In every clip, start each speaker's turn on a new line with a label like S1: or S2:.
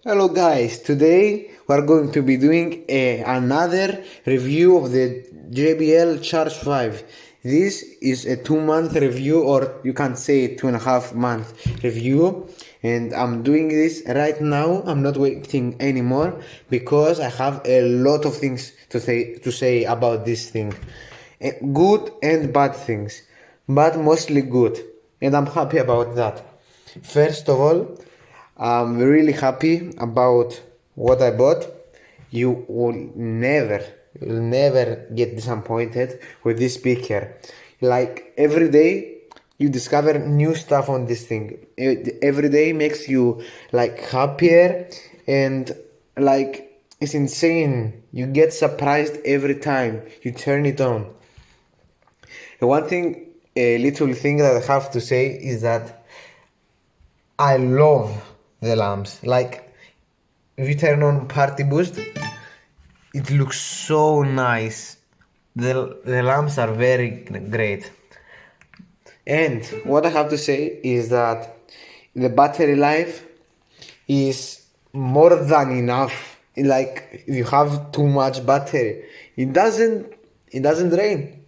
S1: Hello guys, today we are going to be doing another review of the JBL Charge 5. This is a 2 month review, or you can say 2.5 month review, and I'm doing this right now. I'm not waiting anymore because I have a lot of things to say about this thing. Good and bad things, but mostly good, and I'm happy about that. First of all, I'm really happy about what I bought. You'll never get disappointed with this speaker. Like every day, you discover new stuff on this thing. Every day makes you like happier, and like it's insane. You get surprised every time you turn it on. A little thing that I have to say is that I love the lamps. Like, if you turn on Party Boost, it looks so nice. The lamps are very great. And what I have to say is that the battery life is more than enough. Like, if you have too much battery, it doesn't drain.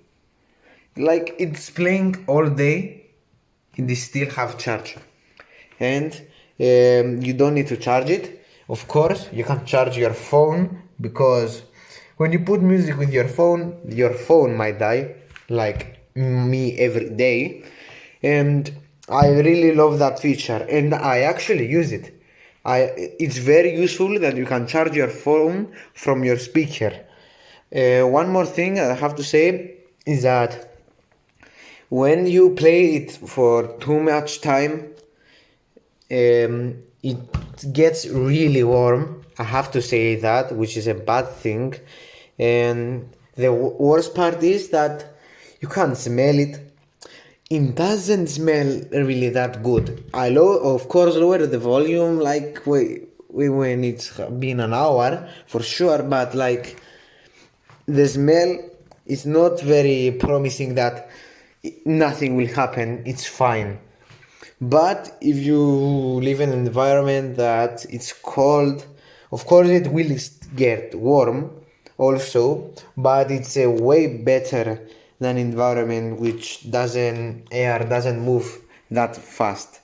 S1: Like, it's playing all day and they still have charge. And you don't need to charge it. Of course, you can charge your phone, because when you put music with your phone might die, like me every day. And I really love that feature, and I actually use it. It's very useful that you can charge your phone from your speaker. One more thing I have to say is that when you play it for too much time, it gets really warm. I have to say that, which is a bad thing. And the worst part is that you can't smell it. It doesn't smell really that good. Of course, lower the volume, like when it's been an hour for sure, but like the smell is not very promising that nothing will happen. It's fine. But if you live in an environment that it's cold, of course it will get warm also, but it's a way better than environment which air doesn't move that fast.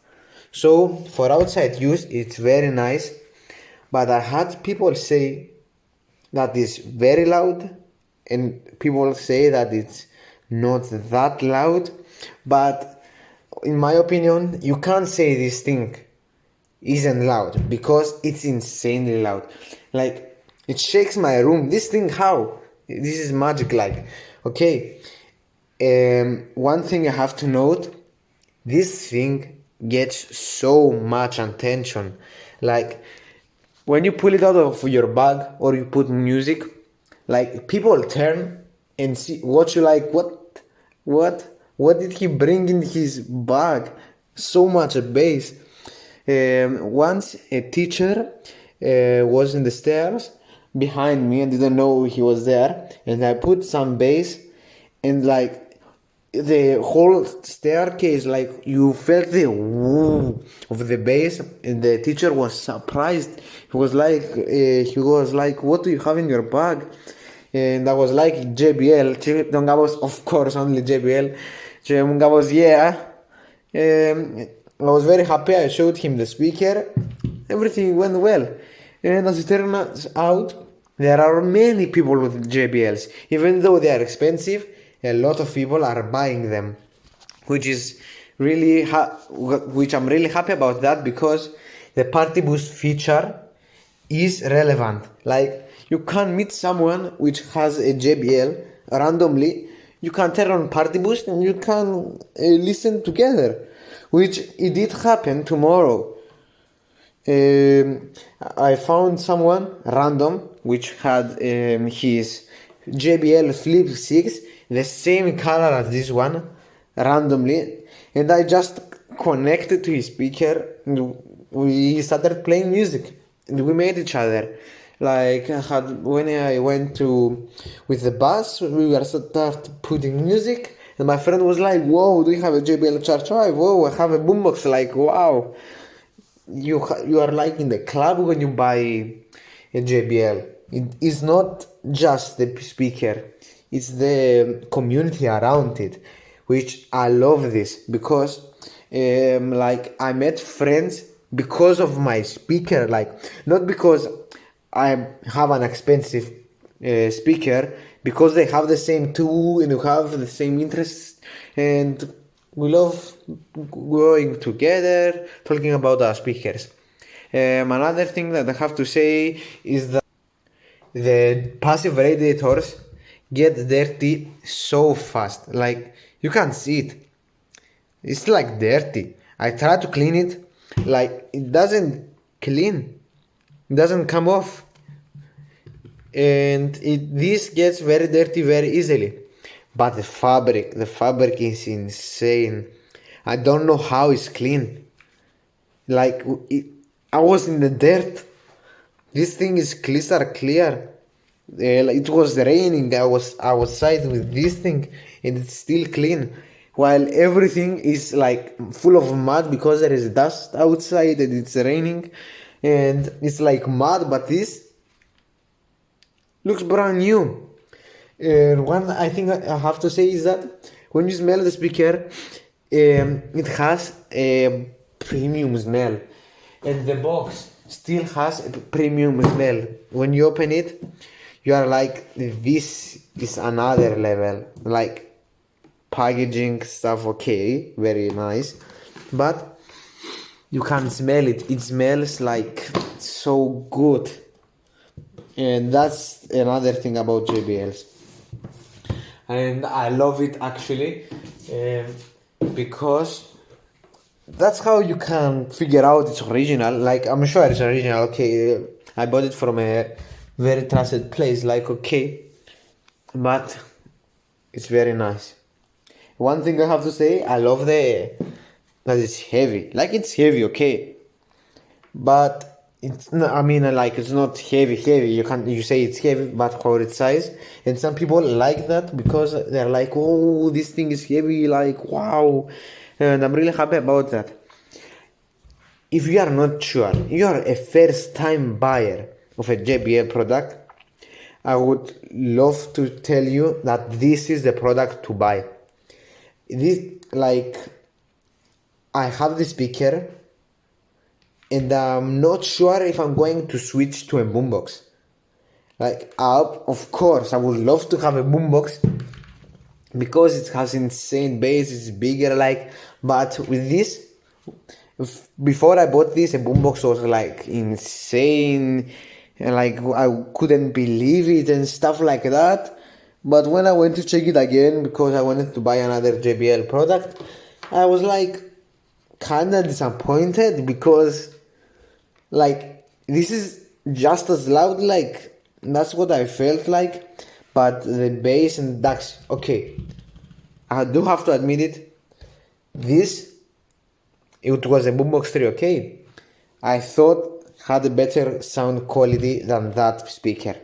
S1: So for outside use, it's very nice, but I had people say that it's very loud, and people say that it's not that loud, but in my opinion, you can't say this thing isn't loud, because it's insanely loud. Like, it shakes my room. This thing, how? This is magic, like. Okay. One thing I have to note, this thing gets so much attention. Like, when you pull it out of your bag or you put music, like, people turn and watch you like, what did he bring in his bag? So much bass. Once a teacher was in the stairs behind me and didn't know he was there, and I put some bass, and like the whole staircase, like you felt the woo of the bass, and the teacher was surprised. He was like, what do you have in your bag? And I was like, JBL. I was, of course, only JBL. I was, yeah. I was very happy. I showed him the speaker. Everything went well. And as it turns out, there are many people with JBLs. Even though they are expensive, a lot of people are buying them, which I'm really happy about that, because the party boost feature is relevant. Like, you can meet someone which has a JBL randomly. You can turn on party boost and you can listen together, which it did happen tomorrow. I found someone random which had his JBL Flip 6, the same color as this one, randomly, and I just connected to his speaker and we started playing music, and we made each other. Like, when I went with the bus, we were start putting music, and my friend was like, "Whoa, do you have a JBL Charge 5? Whoa, I have a boombox!" Like, wow. you are like in the club when you buy a JBL. It is not just the speaker, it's the community around it, which I love this because like I met friends because of my speaker, like not because I have an expensive speaker, because they have the same tool and you have the same interests, and we love going together talking about our speakers. Another thing that I have to say is that the passive radiators get dirty so fast, like you can't see it. It's like dirty. I try to clean it, like it doesn't clean, it doesn't come off, and this gets very dirty very easily. But the fabric is insane. I don't know how it's clean. Like I was in the dirt. This thing is crystal clear. Like, it was raining. I was outside with this thing, and it's still clean. While everything is like full of mud because there is dust outside and it's raining, and it's like mud. But this looks brand new. And one I think I have to say is that when you smell the speaker, it has a premium smell, and the box still has a premium smell. When you open it, you are like, this is another level. Like packaging stuff, okay, very nice, but you can smell it. It smells like so good, and that's another thing about JBLs. And I love it actually, because that's how you can figure out it's original. Like I'm sure it's original. Okay, I bought it from a very trusted place. Like okay, but it's very nice. One thing I have to say, I love that it's heavy. Like it's heavy, okay, but it's not, I mean, like it's not heavy. You say it's heavy, but for its size, and some people like that because they're like, oh, this thing is heavy, like wow, and I'm really happy about that. If you are not sure, you are a first time buyer of a JBL product, I would love to tell you that this is the product to buy. This, like, I have the speaker, and I'm not sure if I'm going to switch to a boombox. Like, of course, I would love to have a boombox because it has insane bass, it's bigger, like, but with this, before I bought this, a boombox was like insane, and like I couldn't believe it and stuff like that. But when I went to check it again because I wanted to buy another JBL product, I was like kinda disappointed because like this is just as loud, like that's what I felt like, but the bass and that's okay. I do have to admit it, it was a Boombox 3, okay? I thought had a better sound quality than that speaker.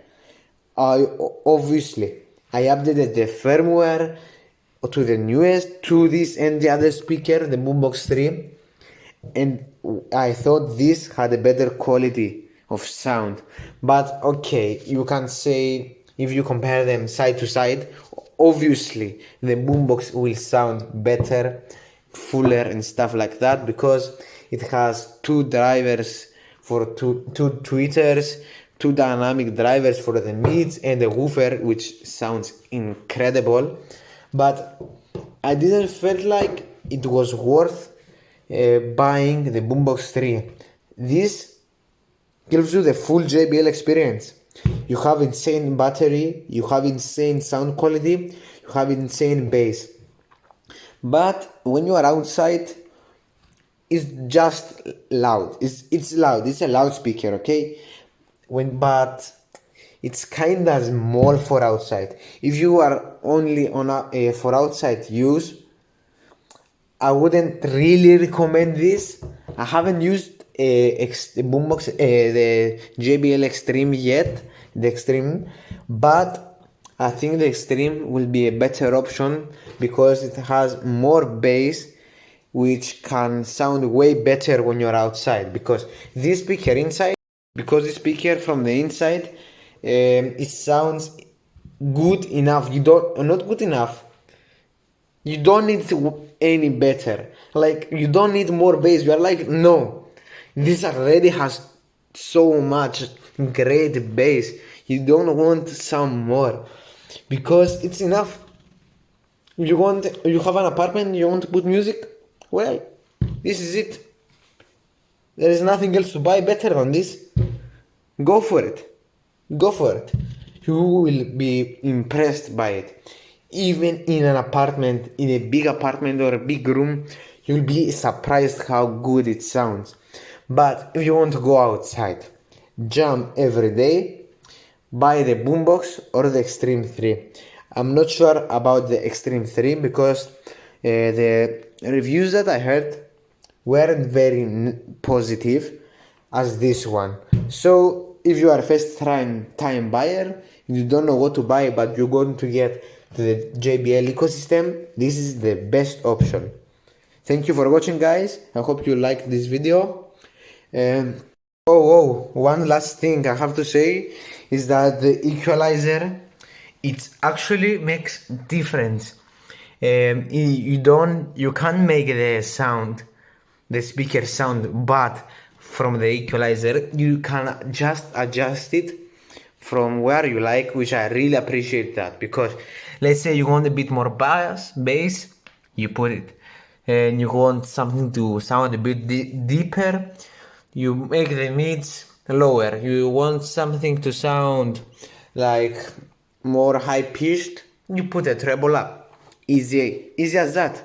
S1: Obviously, I updated the firmware to the newest, to this and the other speaker, the Boombox 3, and I thought this had a better quality of sound. But okay, you can say, if you compare them side to side, obviously the Boombox will sound better, fuller and stuff like that, because it has two drivers for two tweeters, two dynamic drivers for the mids, and a woofer which sounds incredible. But I didn't feel like it was worth buying the Boombox 3. This gives you the full JBL experience. You have insane battery, you have insane sound quality, you have insane bass. But when you are outside, it's just loud. It's loud. It's a loudspeaker, okay? But it's kinda small for outside. If you are only on for outside use, I wouldn't really recommend this. I haven't used the Boombox, the JBL Extreme yet, the Extreme, but I think the Extreme will be a better option because it has more bass which can sound way better when you're outside, because this speaker from the inside, it sounds good enough. You don't not good enough. You don't need any better. Like, you don't need more bass. You are like, no, this already has so much great bass. You don't want some more, because it's enough. You have an apartment, you want to put music? Well, this is it. There is nothing else to buy better than this. Go for it. Go for it. You will be impressed by it. Even in an apartment, in a big apartment or a big room, you'll be surprised how good it sounds. But if you want to go outside, jam every day, buy the boombox or the Extreme 3. I'm not sure about the Extreme 3 because the reviews that I heard weren't very positive as this one. So if you are a first time buyer, you don't know what to buy, but you're going to get the JBL ecosystem, this is the best option. Thank you for watching, guys. I hope you liked this video. One last thing I have to say is that the equalizer, it actually makes difference. You can't make the speaker sound bad from the equalizer. You can just adjust it from where you like, which I really appreciate that, because let's say you want a bit more bass, you put it, and you want something to sound a bit deeper, you make the mids lower. You want something to sound like more high pitched, you put a treble up. Easy as that.